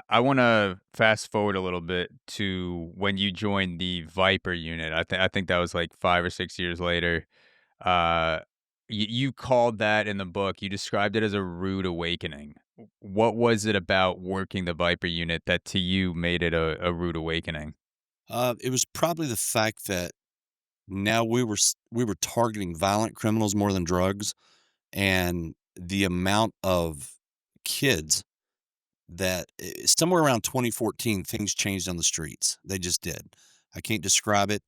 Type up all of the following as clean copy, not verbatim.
I want to fast forward a little bit to when you joined the Viper unit. I think that was like 5 or 6 years later. Uh, you called that in the book. You described it as a rude awakening. What was it about working the Viper unit that to you made it a rude awakening? It was probably the fact that now we were targeting violent criminals more than drugs, and the amount of kids that somewhere around 2014 things changed on the streets. They just did. I can't describe it.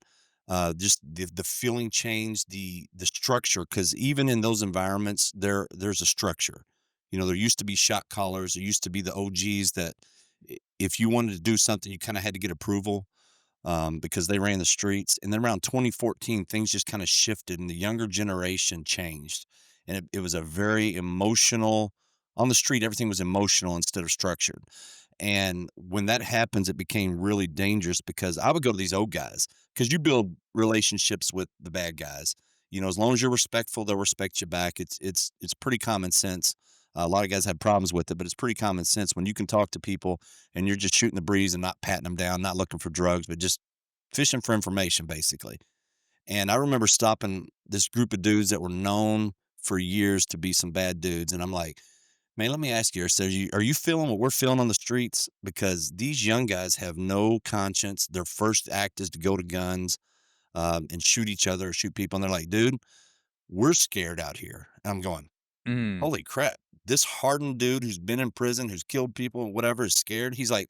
Just the feeling changed, the structure, because even in those environments, there's a structure. There used to be shot callers. There used to be the OGs that if you wanted to do something, you kind of had to get approval because they ran the streets. And then around 2014, things just kind of shifted, and the younger generation changed, and it was a very emotional. On the street, everything was emotional instead of structured. And when that happens, it became really dangerous because I would go to these old guys because you build relationships with the bad guys. As long as you're respectful, they'll respect you back. It's pretty common sense. A lot of guys have problems with it, but it's pretty common sense when you can talk to people and you're just shooting the breeze and not patting them down, not looking for drugs, but just fishing for information, basically. And I remember stopping this group of dudes that were known for years to be some bad dudes, and I'm like, "Man, let me ask you, so are you feeling what we're feeling on the streets? Because these young guys have no conscience. Their first act is to go to guns, and shoot each other, or shoot people." And they're like, "Dude, we're scared out here." And I'm going, Mm, "Holy crap. This hardened dude who's been in prison, who's killed people, whatever, is scared." He's like,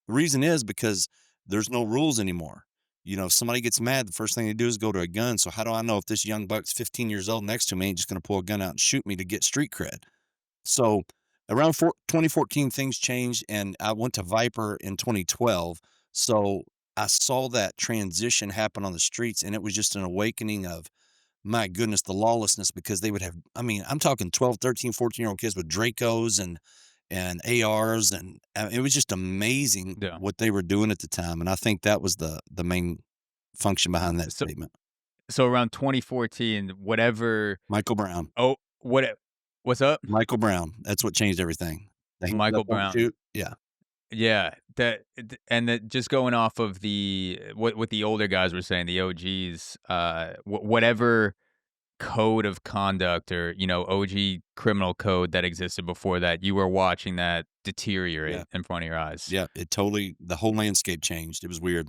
"The reason is because there's no rules anymore. If somebody gets mad, the first thing they do is go to a gun. So how do I know if this young buck's 15 years old next to me ain't just going to pull a gun out and shoot me to get street cred?" So around 2014, things changed, and I went to Viper in 2012. So I saw that transition happen on the streets, and it was just an awakening of, my goodness, the lawlessness, because they would have, I mean, I'm talking 12, 13, 14-year-old kids with Dracos and ARs, and it was just amazing yeah. what they were doing at the time. And I think that was the main function behind that So statement. so around 2014, whatever. Michael Brown. Oh, what's up? Michael Brown. That's what changed everything. The hands up, Michael don't Brown. shoot. Yeah. Yeah, and that just going off of the what the older guys were saying, the OGs, whatever code of conduct or, OG criminal code that existed before that, you were watching that Yeah. deteriorate in front of your eyes. Yeah. The whole landscape changed. It was weird.